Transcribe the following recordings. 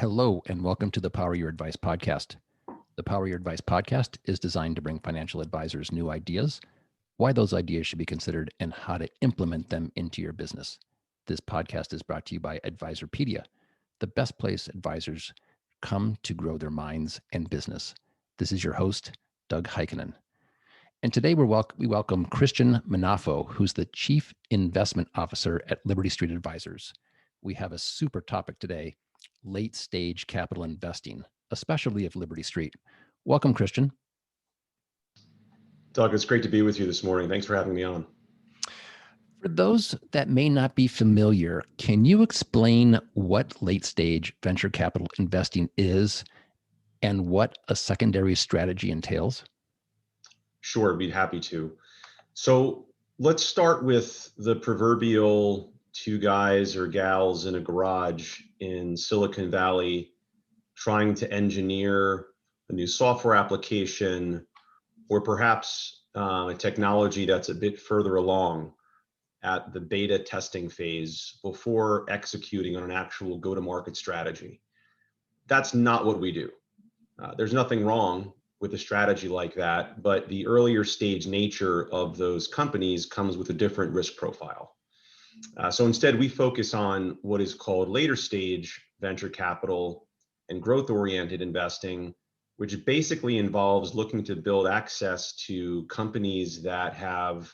Hello, and welcome to the Power Your Advice podcast. The Power Your Advice podcast is designed to bring financial advisors new ideas, why those ideas should be considered, and how to implement them into your business. This podcast is brought to you by Advisorpedia, the best place advisors come to grow their minds and business. This is your host, Doug Heikkinen. And today we welcome Christian Munafo, who's the Chief Investment Officer at Liberty Street Advisors. We have a super topic today: late stage capital investing, especially of Liberty Street. Welcome, Christian. Doug, it's great to be with you this morning. Thanks for having me on. For those that may not be familiar, can you explain what late stage venture capital investing is and what a secondary strategy entails? Sure, I'd be happy to. So let's start with the proverbial two guys or gals in a garage in Silicon Valley trying to engineer a new software application or perhaps a technology that's a bit further along at the beta testing phase before executing on an actual go-to-market strategy. That's not what we do. There's nothing wrong with a strategy like that, but the earlier stage nature of those companies comes with a different risk profile. So instead, we focus on what is called later stage venture capital and growth-oriented investing, which basically involves looking to build access to companies that have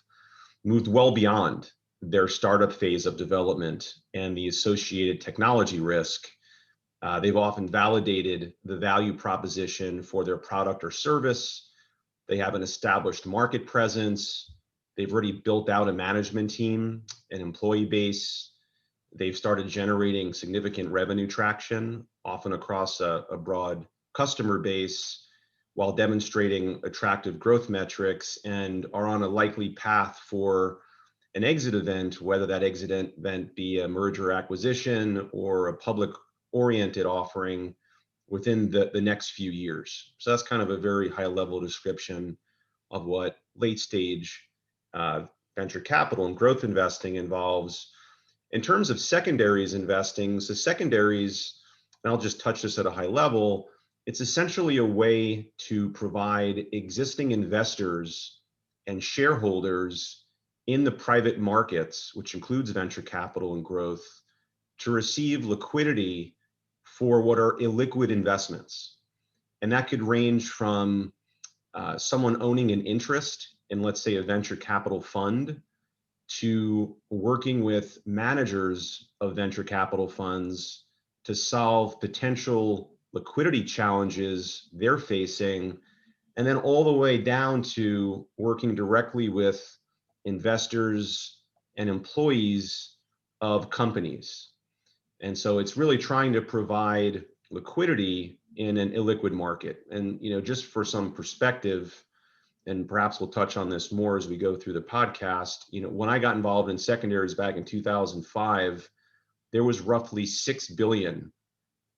moved well beyond their startup phase of development and the associated technology risk. They've often validated the value proposition for their product or service. They have an established market presence. They've already built out a management team, an employee base. They've started generating significant revenue traction, often across a broad customer base, while demonstrating attractive growth metrics, and are on a likely path for an exit event, whether that exit event be a merger acquisition or a public-oriented offering within the next few years. So that's kind of a very high-level description of what late-stage venture capital and growth investing involves. In terms of secondaries investing, so secondaries, and I'll just touch this at a high level, it's essentially a way to provide existing investors and shareholders in the private markets, which includes venture capital and growth, to receive liquidity for what are illiquid investments. And that could range from someone owning an interest in, let's say, a venture capital fund, to working with managers of venture capital funds to solve potential liquidity challenges they're facing, and then all the way down to working directly with investors and employees of companies. And so it's really trying to provide liquidity in an illiquid market. And just for some perspective, and perhaps we'll touch on this more as we go through the podcast, when I got involved in secondaries back in 2005, there was roughly 6 billion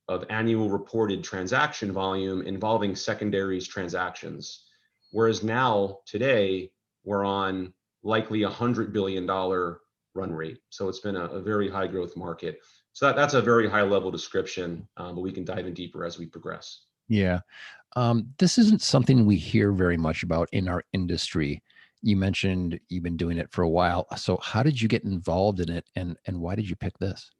of annual reported transaction volume involving secondaries transactions. Whereas now, today, we're on likely $100 billion run rate. So it's been a very high growth market. So that's a very high level description, but we can dive in deeper as we progress. Yeah. This isn't something we hear very much about in our industry. You mentioned you've been doing it for a while. So how did you get involved in it, and why did you pick this?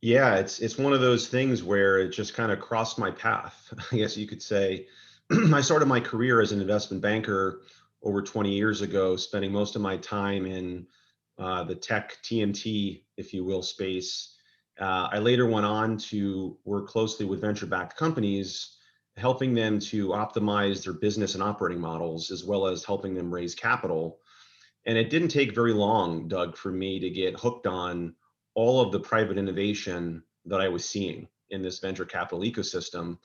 Yeah, it's one of those things where it just kind of crossed my path, I guess you could say. I started my career as an investment banker over 20 years ago, spending most of my time in the tech TMT, if you will, space. I later went on to work closely with venture-backed companies, helping them to optimize their business and operating models, as well as helping them raise capital. And it didn't take very long, Doug, for me to get hooked on all of the private innovation that I was seeing in this venture capital ecosystem.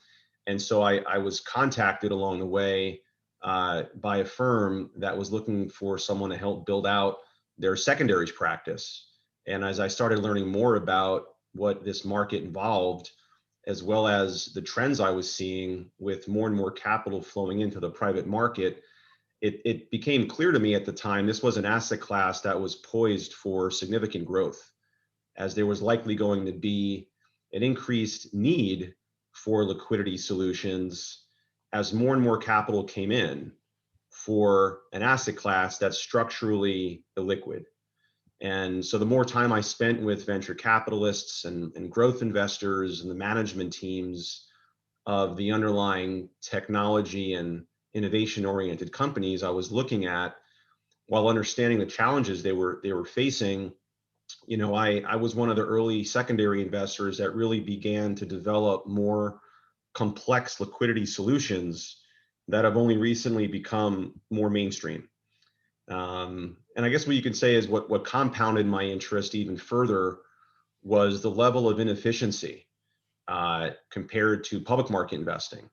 And so I was contacted along the way by a firm that was looking for someone to help build out their secondaries practice. And as I started learning more about what this market involved, as well as the trends I was seeing with more and more capital flowing into the private market, it became clear to me at the time this was an asset class that was poised for significant growth, as there was likely going to be an increased need for liquidity solutions as more and more capital came in for an asset class that's structurally illiquid. And so the more time I spent with venture capitalists and growth investors and the management teams of the underlying technology and innovation-oriented companies I was looking at, while understanding the challenges they were facing, I was one of the early secondary investors that really began to develop more complex liquidity solutions that have only recently become more mainstream. And I guess what you could say is what compounded my interest even further was the level of inefficiency compared to public market investing,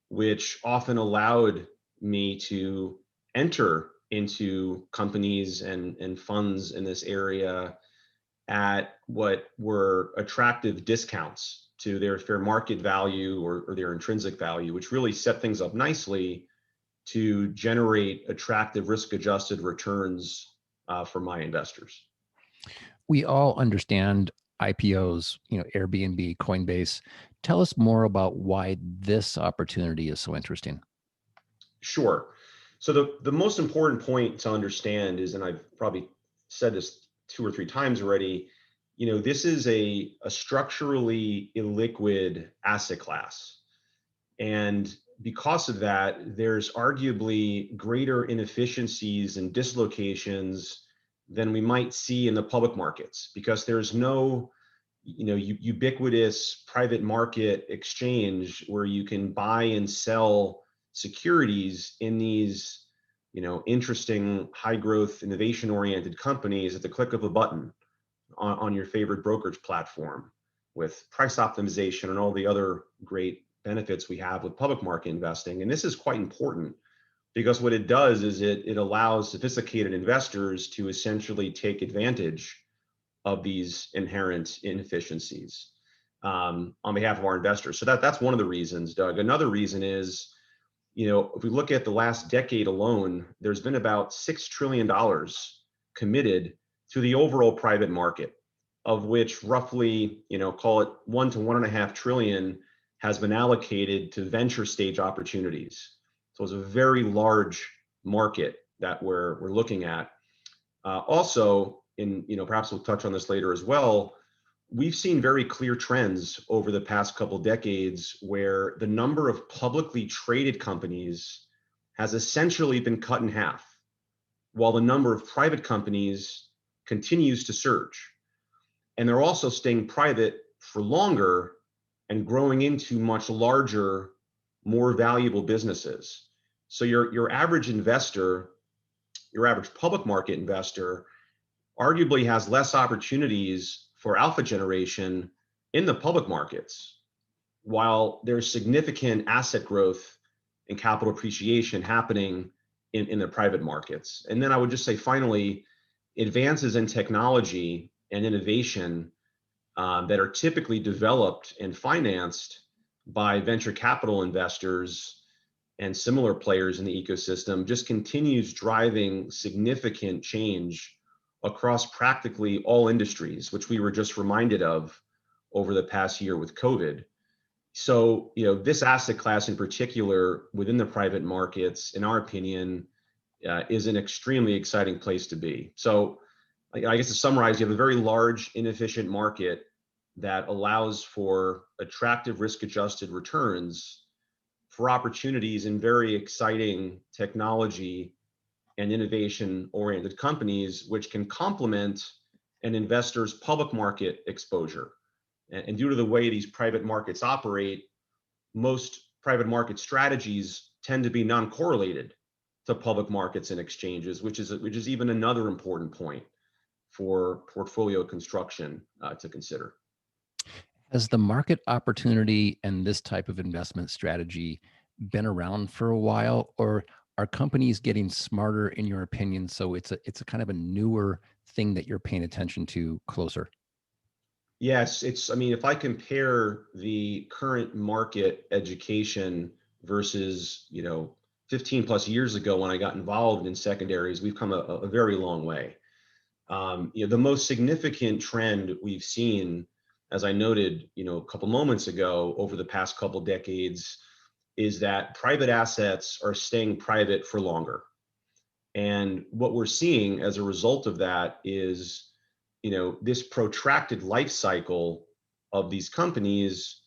which often allowed me to enter into companies and funds in this area at what were attractive discounts to their fair market value or their intrinsic value, which really set things up nicely to generate attractive risk-adjusted returns for my investors. We all understand IPOs, Airbnb, Coinbase. Tell us more about why this opportunity is so interesting. Sure. So the most important point to understand is, and I've probably said this 2 or 3 times already, this is a structurally illiquid asset class. And because of that, there's arguably greater inefficiencies and dislocations than we might see in the public markets, because there's no ubiquitous private market exchange where you can buy and sell securities in these interesting high growth innovation oriented companies at the click of a button on your favorite brokerage platform, with price optimization and all the other great benefits we have with public market investing. And this is quite important because what it does is it allows sophisticated investors to essentially take advantage of these inherent inefficiencies on behalf of our investors. So that's one of the reasons, Doug. Another reason is, if we look at the last decade alone, there's been about $6 trillion committed to the overall private market, of which roughly, call it 1 to 1.5 trillion has been allocated to venture stage opportunities. So it's a very large market that we're looking at. Also, perhaps we'll touch on this later as well, we've seen very clear trends over the past couple decades where the number of publicly traded companies has essentially been cut in half, while the number of private companies continues to surge. And they're also staying private for longer and growing into much larger, more valuable businesses. So your average investor, your average public market investor, arguably has less opportunities for alpha generation in the public markets, while there's significant asset growth and capital appreciation happening in the private markets. And then I would just say, finally, advances in technology and innovation that are typically developed and financed by venture capital investors and similar players in the ecosystem just continues driving significant change across practically all industries, which we were just reminded of over the past year with COVID. So, this asset class in particular within the private markets, in our opinion, is an extremely exciting place to be. So I guess to summarize, you have a very large, inefficient market that allows for attractive risk-adjusted returns for opportunities in very exciting technology and innovation-oriented companies, which can complement an investor's public market exposure. And due to the way these private markets operate, most private market strategies tend to be non-correlated to public markets and exchanges, which is even another important point for portfolio construction to consider. Has the market opportunity and this type of investment strategy been around for a while, or are companies getting smarter in your opinion? So it's a kind of a newer thing that you're paying attention to closer. Yes, if I compare the current market education versus, 15 plus years ago when I got involved in secondaries, we've come a very long way. The most significant trend we've seen, as I noted, a couple moments ago, over the past couple decades, is that private assets are staying private for longer. And what we're seeing as a result of that is, this protracted life cycle of these companies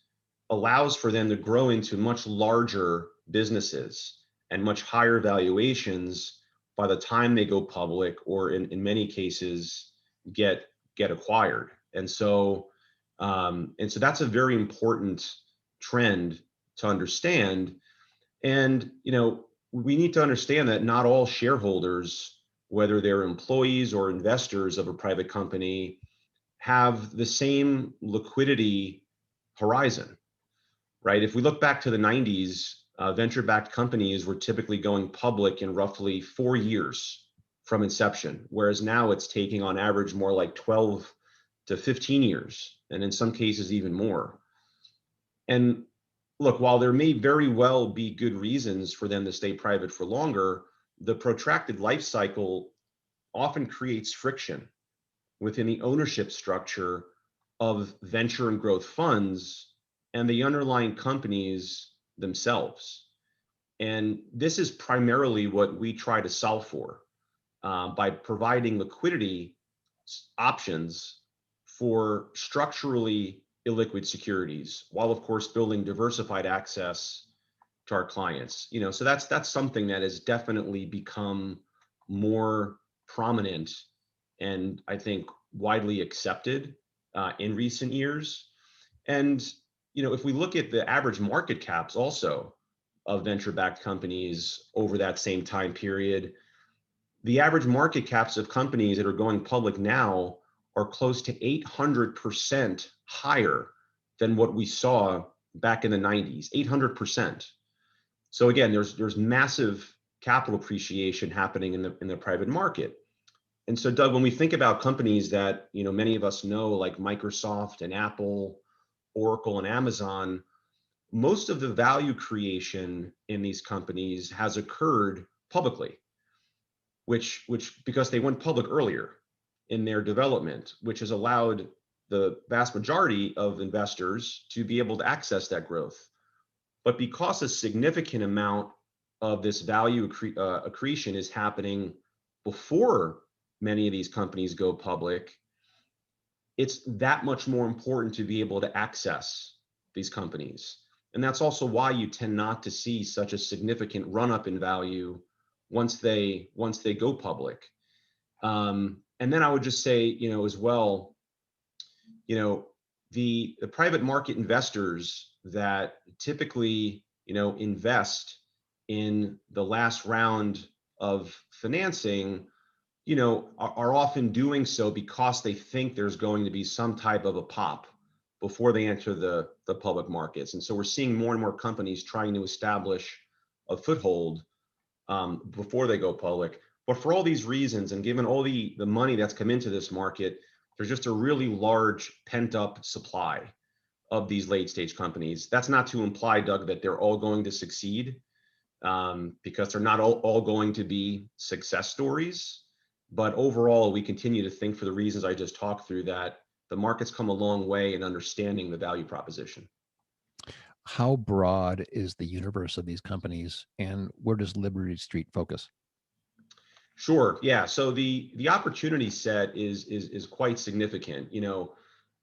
allows for them to grow into much larger businesses and much higher valuations by the time they go public, or in many cases get acquired. And so that's a very important trend to understand. And we need to understand that not all shareholders, whether they're employees or investors of a private company, have the same liquidity horizon, right? If we look back to the 90s, venture-backed companies were typically going public in roughly 4 years from inception, whereas now it's taking on average more like 12 to 15 years, and in some cases even more. And look, while there may very well be good reasons for them to stay private for longer, the protracted life cycle often creates friction within the ownership structure of venture and growth funds and the underlying companies themselves. And this is primarily what we try to solve for by providing liquidity options for structurally illiquid securities, while of course building diversified access to our clients. So that's something that has definitely become more prominent and I think widely accepted in recent years. And if we look at the average market caps also of venture-backed companies over that same time period, the average market caps of companies that are going public now are close to 800% higher than what we saw back in the 90s, 800%. So again, there's massive capital appreciation happening in the private market. And so, Doug, when we think about companies that many of us know, like Microsoft and Apple, Oracle and Amazon, most of the value creation in these companies has occurred publicly, which because they went public earlier in their development, which has allowed the vast majority of investors to be able to access that growth. But because a significant amount of this value accretion is happening before many of these companies go public, it's that much more important to be able to access these companies. And that's also why you tend not to see such a significant run-up in value once they go public. And then I would just say, as well, the private market investors that typically, invest in the last round of financing, are often doing so because they think there's going to be some type of a pop before they enter the public markets. And so we're seeing more and more companies trying to establish a foothold before they go public. But for all these reasons, and given all the money that's come into this market, there's just a really large pent up supply of these late stage companies. That's not to imply, Doug, that they're all going to succeed, because they're not all going to be success stories. But overall, we continue to think, for the reasons I just talked through, that the market's come a long way in understanding the value proposition. How broad is the universe of these companies, and where does Liberty Street focus? Sure. Yeah. So the opportunity set is quite significant.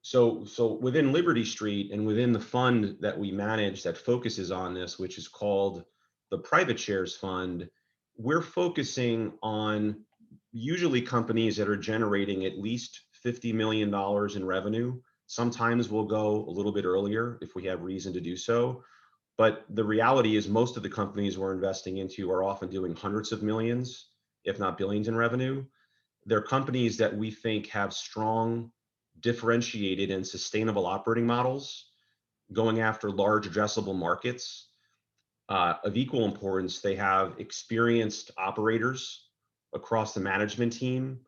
So within Liberty Street and within the fund that we manage that focuses on this, which is called the Private Shares Fund, we're focusing on usually companies that are generating at least $50 million in revenue. Sometimes we'll go a little bit earlier if we have reason to do so. But the reality is most of the companies we're investing into are often doing hundreds of millions, if not billions in revenue. They're companies that we think have strong, differentiated and sustainable operating models, going after large addressable markets. Of equal importance, they have experienced operators across the management team,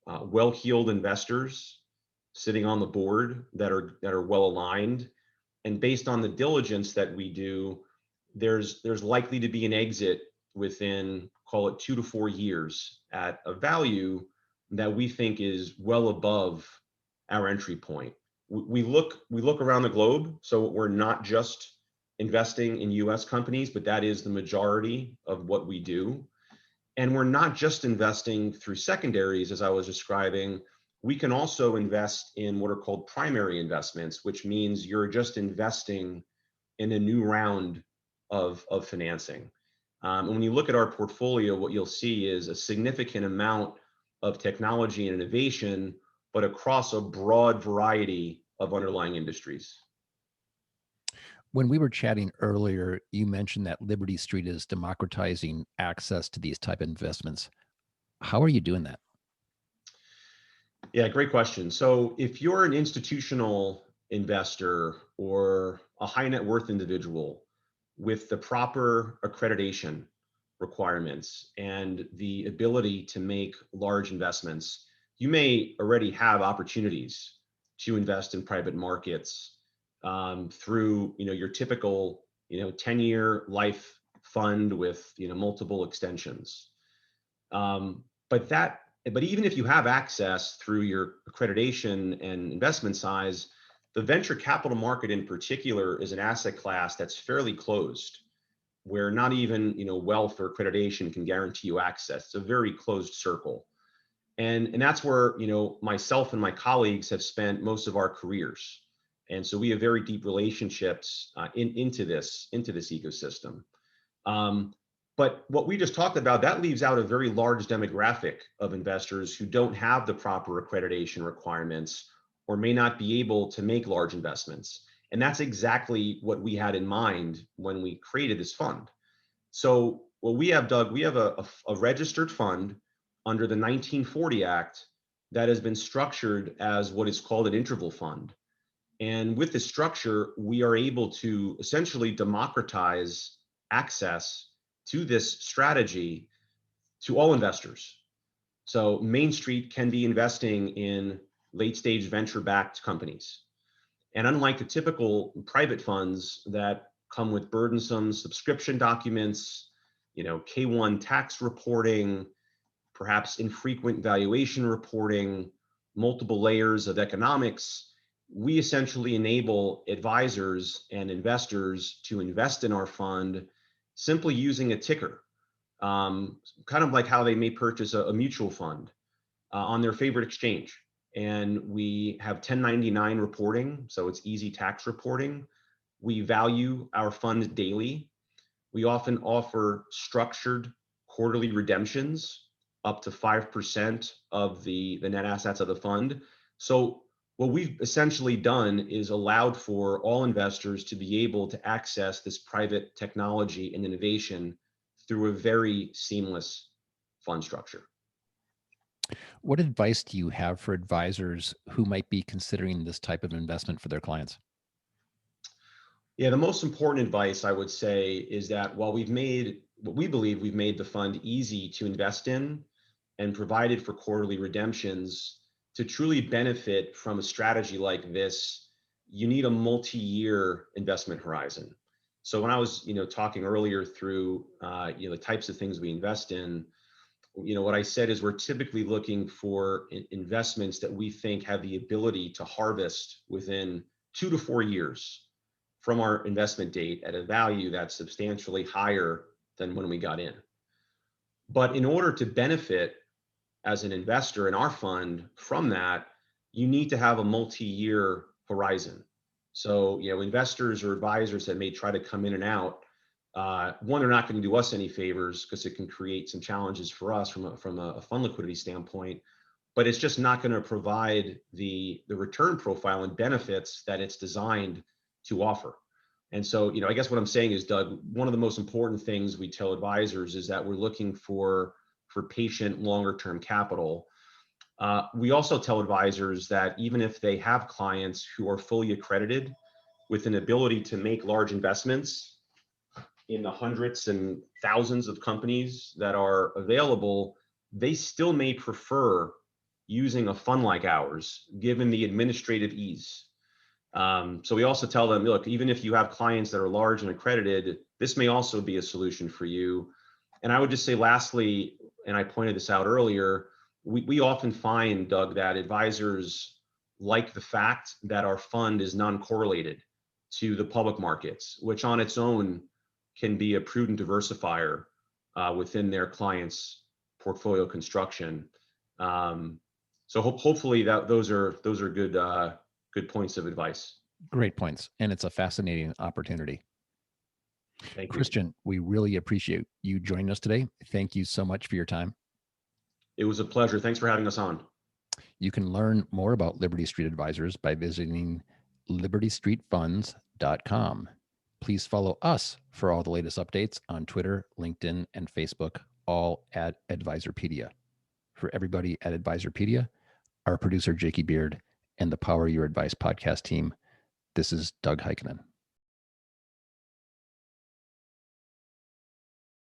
well-heeled investors sitting on the board that are well aligned. And based on the diligence that we do, there's likely to be an exit within, call it 2 to 4 years, at a value that we think is well above our entry point. we look around the globe. So we're not just investing in US companies, but that is the majority of what we do. And we're not just investing through secondaries, as I was describing. We can also invest in what are called primary investments, which means you're just investing in a new round of financing. And when you look at our portfolio, what you'll see is a significant amount of technology and innovation, but across a broad variety of underlying industries. When we were chatting earlier, you mentioned that Liberty Street is democratizing access to these type of investments. How are you doing that? Yeah, great question. So if you're an institutional investor or a high net worth individual with the proper accreditation requirements and the ability to make large investments, you may already have opportunities to invest in private markets through your typical 10-year life fund with multiple extensions. But even if you have access through your accreditation and investment size, the venture capital market in particular is an asset class that's fairly closed, where not even wealth or accreditation can guarantee you access. It's a very closed circle. And that's where myself and my colleagues have spent most of our careers. And so we have very deep relationships into this ecosystem. But what we just talked about, that leaves out a very large demographic of investors who don't have the proper accreditation requirements or may not be able to make large investments. And that's exactly what we had in mind when we created this fund. So what we have, Doug, we have a registered fund under the 1940 Act that has been structured as what is called an interval fund. And with this structure, we are able to essentially democratize access to this strategy to all investors. So Main Street can be investing in late stage venture backed companies. And unlike the typical private funds that come with burdensome subscription documents, K-1 tax reporting, perhaps infrequent valuation reporting, multiple layers of economics, we essentially enable advisors and investors to invest in our fund simply using a ticker, kind of like how they may purchase a mutual fund on their favorite exchange. And we have 1099 reporting, so it's easy tax reporting. We value our fund daily. We often offer structured quarterly redemptions up to 5% of the net assets of the fund. So what we've essentially done is allowed for all investors to be able to access this private technology and innovation through a very seamless fund structure. What advice do you have for advisors who might be considering this type of investment for their clients? Yeah, the most important advice I would say is that while we believe we've made the fund easy to invest in and provided for quarterly redemptions, to truly benefit from a strategy like this, you need a multi-year investment horizon. So when I was, talking earlier through, the types of things we invest in, what I said is we're typically looking for investments that we think have the ability to harvest within 2 to 4 years from our investment date at a value that's substantially higher than when we got in. But in order to benefit as an investor in our fund from that, you need to have a multi-year horizon. So, investors or advisors that may try to come in and out, one, they're not going to do us any favors because it can create some challenges for us from a fund liquidity standpoint, but it's just not going to provide the return profile and benefits that it's designed to offer. And so, I guess what I'm saying is, Doug, one of the most important things we tell advisors is that we're looking for patient, longer term capital. We also tell advisors that even if they have clients who are fully accredited with an ability to make large investments in the hundreds and thousands of companies that are available, they still may prefer using a fund like ours, given the administrative ease. So we also tell them, look, even if you have clients that are large and accredited, this may also be a solution for you. And I would just say lastly, and I pointed this out earlier, we often find, Doug, that advisors like the fact that our fund is non-correlated to the public markets, which on its own can be a prudent diversifier within their clients' portfolio construction. So hopefully those are good points of advice. Great points. And it's a fascinating opportunity. Thank you. Christian, we really appreciate you joining us today. Thank you so much for your time. It was a pleasure. Thanks for having us on. You can learn more about Liberty Street Advisors by visiting libertystreetfunds.com. Please follow us for all the latest updates on Twitter, LinkedIn, and Facebook, all at Advisorpedia. For everybody at Advisorpedia, our producer, Jakey Beard, and the Power Your Advice podcast team, this is Doug Heikkinen.